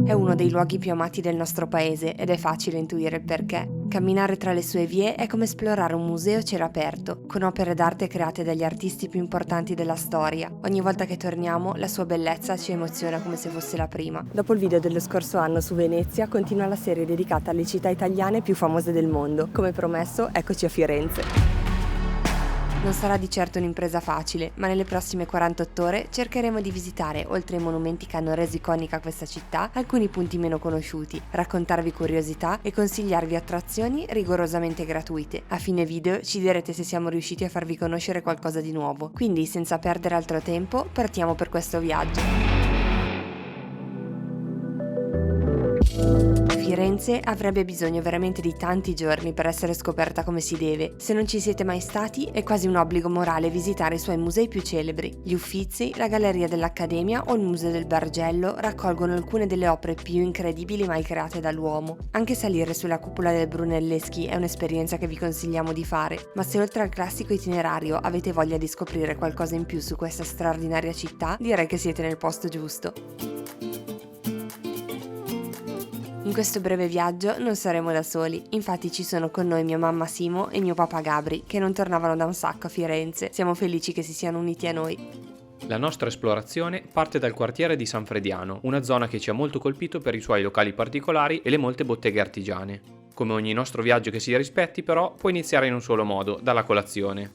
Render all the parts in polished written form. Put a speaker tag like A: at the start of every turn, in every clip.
A: È uno dei luoghi più amati del nostro paese ed è facile intuire il perché. Camminare tra le sue vie è come esplorare un museo a cielo aperto, con opere d'arte create dagli artisti più importanti della storia. Ogni volta che torniamo, la sua bellezza ci emoziona come se fosse la prima. Dopo il video dello scorso anno su Venezia, continua la serie dedicata alle città italiane più famose del mondo. Come promesso, eccoci a Firenze. Non sarà di certo un'impresa facile, ma nelle prossime 48 ore cercheremo di visitare, oltre ai monumenti che hanno reso iconica questa città, alcuni punti meno conosciuti, raccontarvi curiosità e consigliarvi attrazioni rigorosamente gratuite. A fine video ci direte se siamo riusciti a farvi conoscere qualcosa di nuovo. Quindi, senza perdere altro tempo, partiamo per questo viaggio. Firenze avrebbe bisogno veramente di tanti giorni per essere scoperta come si deve. Se non ci siete mai stati, è quasi un obbligo morale visitare i suoi musei più celebri. Gli Uffizi, la Galleria dell'Accademia o il Museo del Bargello raccolgono alcune delle opere più incredibili mai create dall'uomo. Anche salire sulla cupola del Brunelleschi è un'esperienza che vi consigliamo di fare, ma se oltre al classico itinerario avete voglia di scoprire qualcosa in più su questa straordinaria città, direi che siete nel posto giusto. In questo breve viaggio non saremo da soli, infatti ci sono con noi mia mamma Simo e mio papà Gabri, che non tornavano da un sacco a Firenze. Siamo felici che si siano uniti a noi.
B: La nostra esplorazione parte dal quartiere di San Frediano, una zona che ci ha molto colpito per i suoi locali particolari e le molte botteghe artigiane. Come ogni nostro viaggio che si rispetti, però, può iniziare in un solo modo, dalla colazione.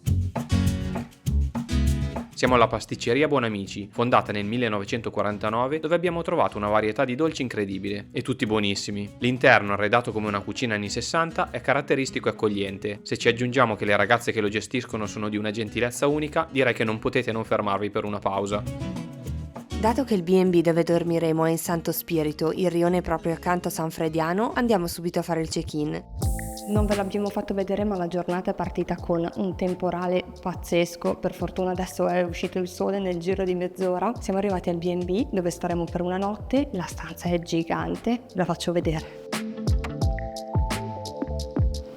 B: Siamo alla pasticceria Buonamici, fondata nel 1949, dove abbiamo trovato una varietà di dolci incredibile, e tutti buonissimi. L'interno, arredato come una cucina anni 60, è caratteristico e accogliente. Se ci aggiungiamo che le ragazze che lo gestiscono sono di una gentilezza unica, direi che non potete non fermarvi per una pausa.
A: Dato che il B&B dove dormiremo è in Santo Spirito, il rione è proprio accanto a San Frediano, andiamo subito a fare il check-in. Non ve l'abbiamo fatto vedere, ma la giornata è partita con un temporale pazzesco. Per fortuna adesso è uscito il sole nel giro di mezz'ora. Siamo arrivati al B&B dove staremo per una notte. La stanza è gigante, la faccio vedere.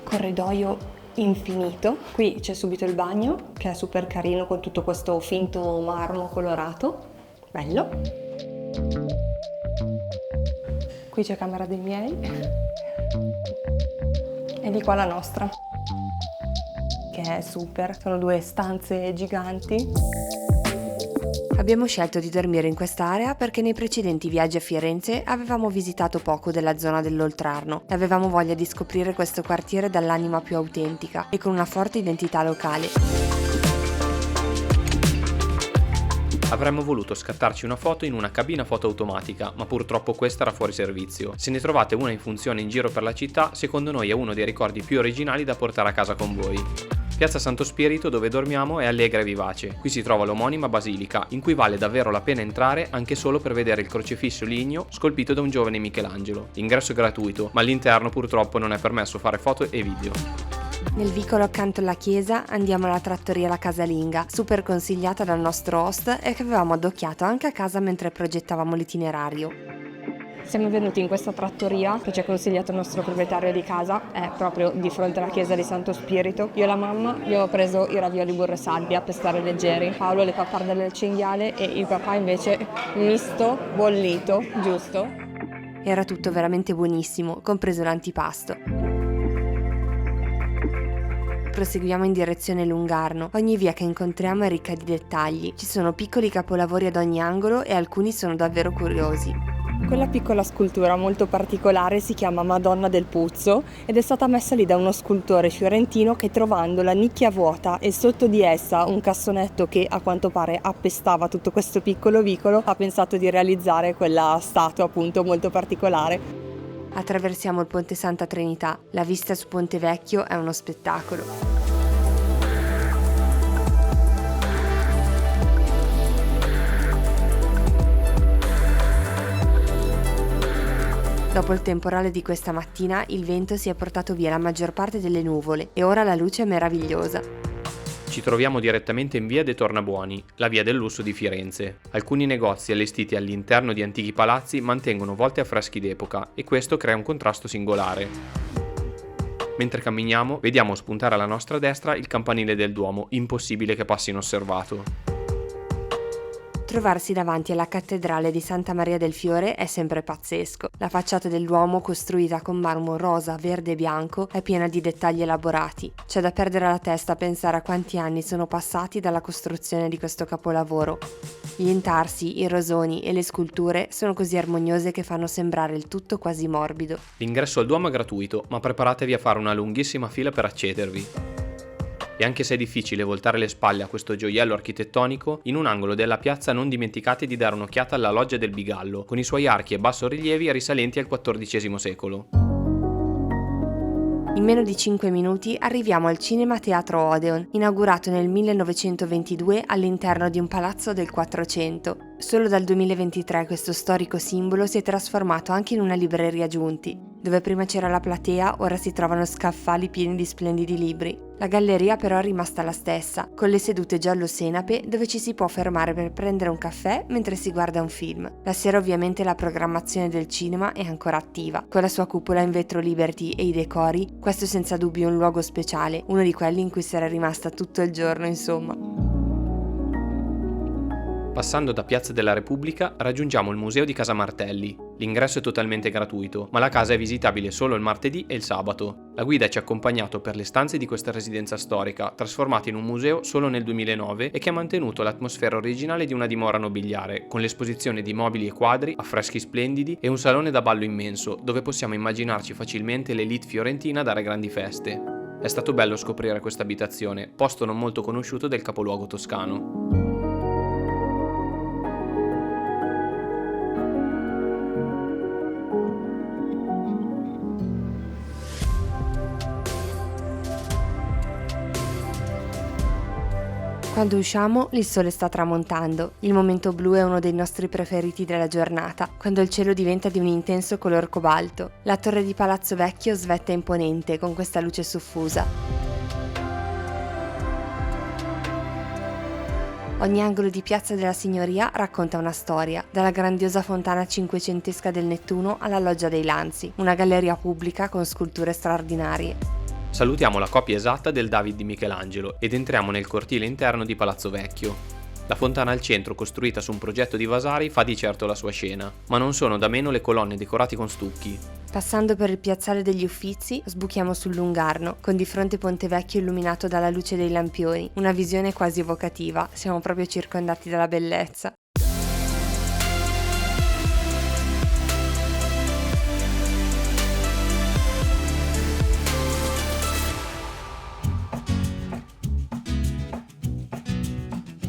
A: Corridoio infinito. Qui c'è subito il bagno, che è super carino con tutto questo finto marmo colorato. Bello. Qui c'è camera dei miei. E di qua la nostra, che è super, sono 2 stanze giganti. Abbiamo scelto di dormire in quest'area perché nei precedenti viaggi a Firenze avevamo visitato poco della zona dell'Oltrarno e avevamo voglia di scoprire questo quartiere dall'anima più autentica e con una forte identità locale.
B: Avremmo voluto scattarci una foto in una cabina foto automatica, ma purtroppo questa era fuori servizio. Se ne trovate una in funzione in giro per la città, secondo noi è uno dei ricordi più originali da portare a casa con voi. Piazza Santo Spirito, dove dormiamo, è allegra e vivace. Qui si trova l'omonima basilica, in cui vale davvero la pena entrare anche solo per vedere il crocifisso ligneo scolpito da un giovane Michelangelo. L'ingresso è gratuito, ma all'interno purtroppo non è permesso fare foto e video.
A: Nel vicolo accanto alla chiesa andiamo alla trattoria La Casalinga, super consigliata dal nostro host e che avevamo addocchiato anche a casa mentre progettavamo l'itinerario. Siamo venuti in questa trattoria che ci ha consigliato il nostro proprietario di casa, è proprio di fronte alla chiesa di Santo Spirito. Io e la mamma abbiamo preso i ravioli burro e salvia per stare leggeri, Paolo le pappardelle al cinghiale e il papà invece misto bollito, giusto? Era tutto veramente buonissimo, compreso l'antipasto. Proseguiamo in direzione Lungarno. Ogni via che incontriamo è ricca di dettagli. Ci sono piccoli capolavori ad ogni angolo e alcuni sono davvero curiosi. Quella piccola scultura molto particolare si chiama Madonna del Puzzo ed è stata messa lì da uno scultore fiorentino che, trovando la nicchia vuota e sotto di essa un cassonetto che a quanto pare appestava tutto questo piccolo vicolo, ha pensato di realizzare quella statua appunto molto particolare. Attraversiamo il Ponte Santa Trinità. La vista su Ponte Vecchio è uno spettacolo. Dopo il temporale di questa mattina, il vento si è portato via la maggior parte delle nuvole e ora la luce è meravigliosa.
B: Ci troviamo direttamente in via dei Tornabuoni, la via del lusso di Firenze. Alcuni negozi allestiti all'interno di antichi palazzi mantengono volte affreschi d'epoca e questo crea un contrasto singolare. Mentre camminiamo, vediamo spuntare alla nostra destra il campanile del Duomo, impossibile che passi inosservato.
A: trovarsi davanti alla cattedrale di Santa Maria del Fiore è sempre pazzesco. La facciata del Duomo, costruita con marmo rosa, verde e bianco, è piena di dettagli elaborati. C'è da perdere la testa a pensare a quanti anni sono passati dalla costruzione di questo capolavoro. Gli intarsi, i rosoni e le sculture sono così armoniose che fanno sembrare il tutto quasi morbido.
B: L'ingresso al Duomo è gratuito, ma preparatevi a fare una lunghissima fila per accedervi. E anche se è difficile voltare le spalle a questo gioiello architettonico, in un angolo della piazza non dimenticate di dare un'occhiata alla loggia del Bigallo, con i suoi archi e bassorilievi risalenti al XIV secolo.
A: In meno di 5 minuti arriviamo al Cinema Teatro Odeon, inaugurato nel 1922 all'interno di un palazzo del 400. Solo dal 2023 questo storico simbolo si è trasformato anche in una libreria giunti. Dove prima c'era la platea, ora si trovano scaffali pieni di splendidi libri. La galleria però è rimasta la stessa, con le sedute giallo-senape dove ci si può fermare per prendere un caffè mentre si guarda un film. La sera ovviamente la programmazione del cinema è ancora attiva, con la sua cupola in vetro Liberty e i decori, questo è senza dubbio un luogo speciale, uno di quelli in cui sarei rimasta tutto il giorno insomma.
B: Passando da Piazza della Repubblica raggiungiamo il Museo di Casa Martelli. L'ingresso è totalmente gratuito, ma la casa è visitabile solo il martedì e il sabato. La guida ci ha accompagnato per le stanze di questa residenza storica, trasformata in un museo solo nel 2009 e che ha mantenuto l'atmosfera originale di una dimora nobiliare, con l'esposizione di mobili e quadri, affreschi splendidi e un salone da ballo immenso, dove possiamo immaginarci facilmente l'élite fiorentina dare grandi feste. È stato bello scoprire questa abitazione, posto non molto conosciuto del capoluogo toscano.
A: Quando usciamo, il sole sta tramontando. Il momento blu è uno dei nostri preferiti della giornata, quando il cielo diventa di un intenso color cobalto. La torre di Palazzo Vecchio svetta imponente con questa luce soffusa. Ogni angolo di Piazza della Signoria racconta una storia, dalla grandiosa fontana cinquecentesca del Nettuno alla Loggia dei Lanzi, una galleria pubblica con sculture straordinarie.
B: Salutiamo la copia esatta del David di Michelangelo ed entriamo nel cortile interno di Palazzo Vecchio. La fontana al centro, costruita su un progetto di Vasari, fa di certo la sua scena, ma non sono da meno le colonne decorate con stucchi.
A: Passando per il piazzale degli Uffizi, sbuchiamo sul Lungarno, con di fronte Ponte Vecchio illuminato dalla luce dei lampioni, una visione quasi evocativa, siamo proprio circondati dalla bellezza.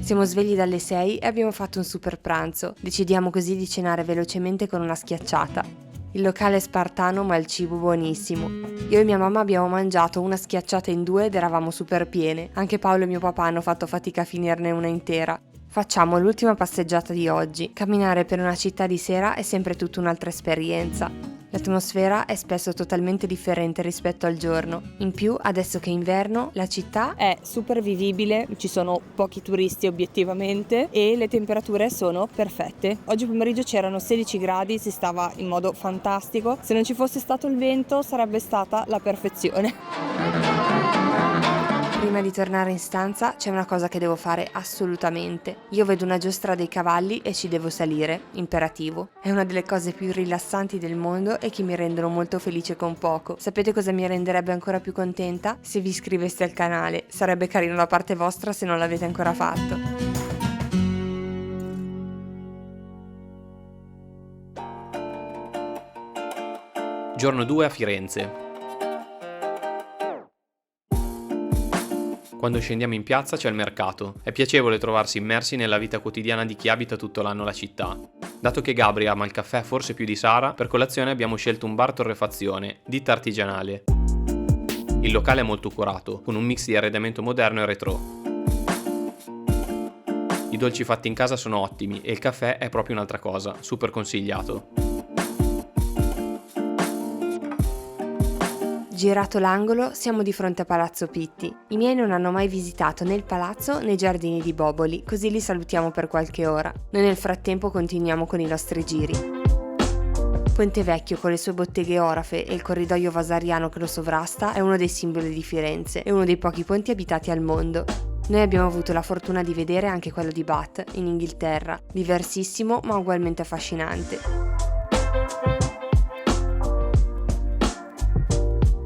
A: Siamo svegli dalle 6 e abbiamo fatto un super pranzo. Decidiamo così di cenare velocemente con una schiacciata. Il locale è spartano ma il cibo buonissimo. Io e mia mamma abbiamo mangiato una schiacciata in 2 ed eravamo super piene. Anche Paolo e mio papà hanno fatto fatica a finirne una intera. Facciamo l'ultima passeggiata di oggi. Camminare per una città di sera è sempre tutta un'altra esperienza. L'atmosfera è spesso totalmente differente rispetto al giorno. In più, adesso che è inverno, la città
C: è super vivibile, ci sono pochi turisti obiettivamente e le temperature sono perfette. Oggi pomeriggio c'erano 16 gradi, si stava in modo fantastico. Se non ci fosse stato il vento sarebbe stata la perfezione.
A: Prima di tornare in stanza c'è una cosa che devo fare assolutamente. Io vedo una giostra dei cavalli e ci devo salire, imperativo. È una delle cose più rilassanti del mondo e che mi rendono molto felice con poco. Sapete cosa mi renderebbe ancora più contenta? Se vi iscriveste al canale. Sarebbe carino da parte vostra se non l'avete ancora fatto.
B: Giorno 2 a Firenze. Quando scendiamo in piazza c'è il mercato. È piacevole trovarsi immersi nella vita quotidiana di chi abita tutto l'anno la città. Dato che Gabri ama il caffè forse più di Sara, per colazione abbiamo scelto un bar torrefazione, ditta artigianale. Il locale è molto curato, con un mix di arredamento moderno e retro. I dolci fatti in casa sono ottimi e il caffè è proprio un'altra cosa, super consigliato.
A: Girato l'angolo, siamo di fronte a Palazzo Pitti. I miei non hanno mai visitato né il palazzo né i giardini di Boboli, così li salutiamo per qualche ora. Noi nel frattempo continuiamo con i nostri giri. Ponte Vecchio, con le sue botteghe orafe e il corridoio vasariano che lo sovrasta, è uno dei simboli di Firenze e uno dei pochi ponti abitati al mondo. Noi abbiamo avuto la fortuna di vedere anche quello di Bath, in Inghilterra, diversissimo ma ugualmente affascinante.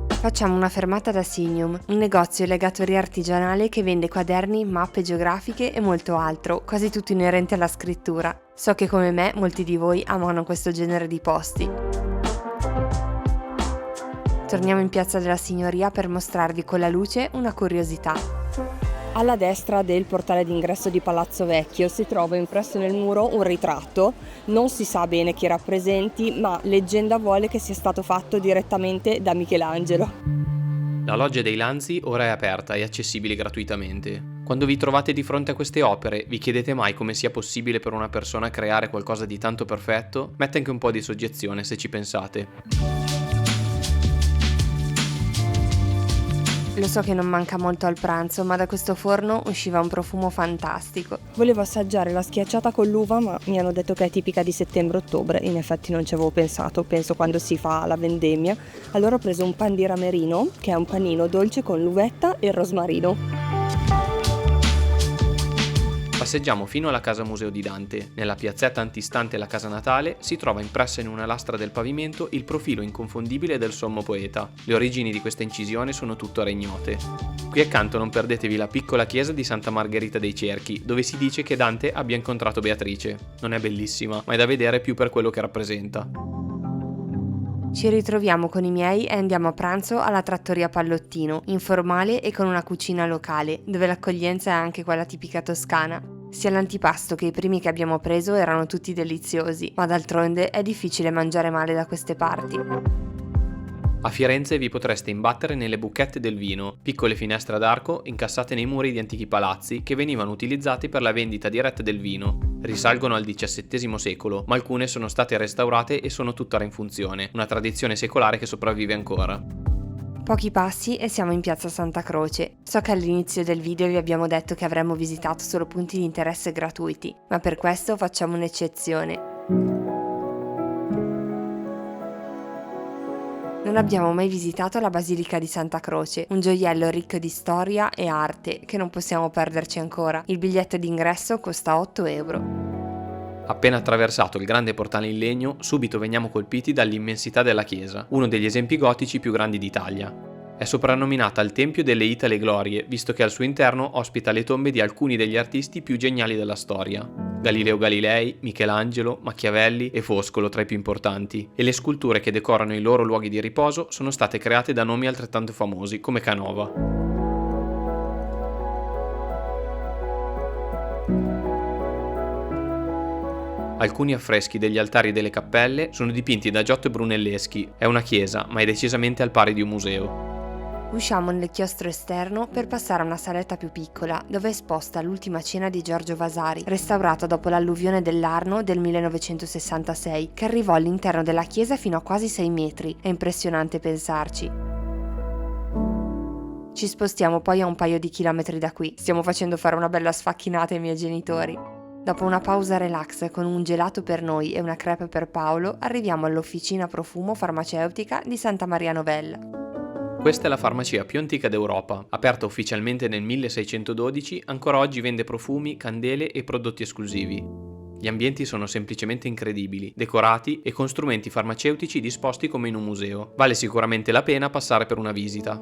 A: Facciamo una fermata da Signum, un negozio legatoria artigianale che vende quaderni, mappe geografiche e molto altro, quasi tutto inerente alla scrittura. So che come me molti di voi amano questo genere di posti. Torniamo in Piazza della Signoria per mostrarvi con la luce una curiosità.
C: Alla destra del portale d'ingresso di Palazzo Vecchio si trova impresso nel muro un ritratto, non si sa bene chi rappresenti, ma leggenda vuole che sia stato fatto direttamente da Michelangelo.
B: La Loggia dei Lanzi ora è aperta e accessibile gratuitamente. Quando vi trovate di fronte a queste opere, vi chiedete mai come sia possibile per una persona creare qualcosa di tanto perfetto? Mette anche un po' di soggezione se ci pensate.
A: Lo so che non manca molto al pranzo, ma da questo forno usciva un profumo fantastico.
C: Volevo assaggiare la schiacciata con l'uva, ma mi hanno detto che è tipica di settembre-ottobre. In effetti non ci avevo penso quando si fa la vendemmia. Allora ho preso un pan di ramerino, che è un panino dolce con l'uvetta e il rosmarino.
B: Passeggiamo fino alla casa museo di Dante. Nella piazzetta antistante la casa natale si trova impressa in una lastra del pavimento il profilo inconfondibile del sommo poeta. Le origini di questa incisione sono tuttora ignote. Qui accanto non perdetevi la piccola chiesa di Santa Margherita dei Cerchi, dove si dice che Dante abbia incontrato Beatrice. Non è bellissima, ma è da vedere più per quello che rappresenta.
A: Ci ritroviamo con i miei e andiamo a pranzo alla trattoria Pallottino, informale e con una cucina locale, dove l'accoglienza è anche quella tipica toscana. Sia l'antipasto che i primi che abbiamo preso erano tutti deliziosi, ma d'altronde è difficile mangiare male da queste parti.
B: A Firenze vi potreste imbattere nelle bucchette del vino, piccole finestre ad arco incassate nei muri di antichi palazzi che venivano utilizzati per la vendita diretta del vino. Risalgono al XVII secolo, ma alcune sono state restaurate e sono tuttora in funzione, una tradizione secolare che sopravvive ancora.
A: Pochi passi e siamo in piazza Santa Croce. So che all'inizio del video vi abbiamo detto che avremmo visitato solo punti di interesse gratuiti, ma per questo facciamo un'eccezione. Non abbiamo mai visitato la Basilica di Santa Croce, un gioiello ricco di storia e arte che non possiamo perderci ancora. Il biglietto d'ingresso costa 8 euro.
B: Appena attraversato il grande portale in legno, subito veniamo colpiti dall'immensità della chiesa, uno degli esempi gotici più grandi d'Italia. È soprannominata il Tempio delle Itale Glorie, visto che al suo interno ospita le tombe di alcuni degli artisti più geniali della storia. Galileo Galilei, Michelangelo, Machiavelli e Foscolo tra i più importanti, e le sculture che decorano i loro luoghi di riposo sono state create da nomi altrettanto famosi come Canova. Alcuni affreschi degli altari delle cappelle sono dipinti da Giotto Brunelleschi. È una chiesa, ma è decisamente al pari di un museo.
A: Usciamo nel chiostro esterno per passare a una saletta più piccola, dove è esposta l'ultima cena di Giorgio Vasari, restaurata dopo l'alluvione dell'Arno del 1966, che arrivò all'interno della chiesa fino a quasi 6 metri. È impressionante pensarci. Ci spostiamo poi a un paio di chilometri da qui. Stiamo facendo fare una bella sfacchinata ai miei genitori. Dopo una pausa relax con un gelato per noi e una crepe per Paolo, arriviamo all'officina profumo farmaceutica di Santa Maria Novella.
B: Questa è la farmacia più antica d'Europa. Aperta ufficialmente nel 1612, ancora oggi vende profumi, candele e prodotti esclusivi. Gli ambienti sono semplicemente incredibili, decorati e con strumenti farmaceutici disposti come in un museo. Vale sicuramente la pena passare per una visita.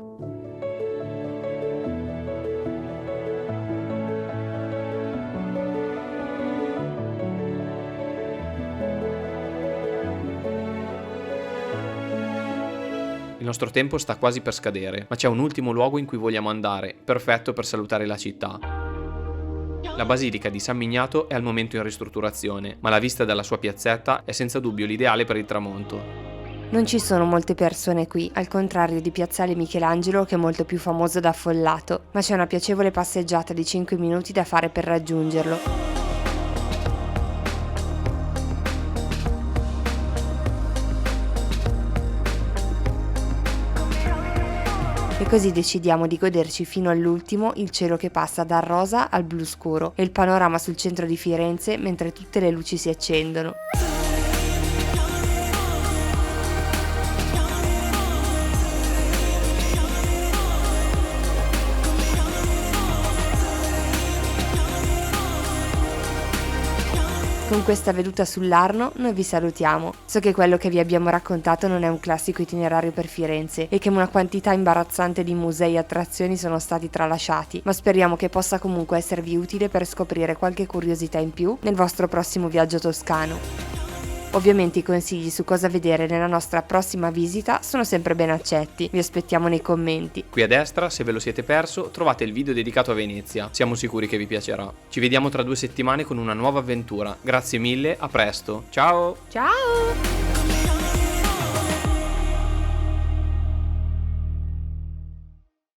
B: Il nostro tempo sta quasi per scadere, ma c'è un ultimo luogo in cui vogliamo andare, perfetto per salutare la città. La Basilica di San Miniato è al momento in ristrutturazione, ma la vista dalla sua piazzetta è senza dubbio l'ideale per il tramonto.
A: Non ci sono molte persone qui, al contrario di Piazzale Michelangelo che è molto più famoso ed affollato, ma c'è una piacevole passeggiata di 5 minuti da fare per raggiungerlo. E così decidiamo di goderci fino all'ultimo il cielo che passa dal rosa al blu scuro e il panorama sul centro di Firenze mentre tutte le luci si accendono. Con questa veduta sull'Arno noi vi salutiamo. So che quello che vi abbiamo raccontato non è un classico itinerario per Firenze e che una quantità imbarazzante di musei e attrazioni sono stati tralasciati, ma speriamo che possa comunque esservi utile per scoprire qualche curiosità in più nel vostro prossimo viaggio toscano. Ovviamente i consigli su cosa vedere nella nostra prossima visita sono sempre ben accetti, vi aspettiamo nei commenti.
B: Qui a destra, se ve lo siete perso, trovate il video dedicato a Venezia. Siamo sicuri che vi piacerà. Ci vediamo tra 2 settimane con una nuova avventura. Grazie mille, a presto. Ciao!
A: Ciao!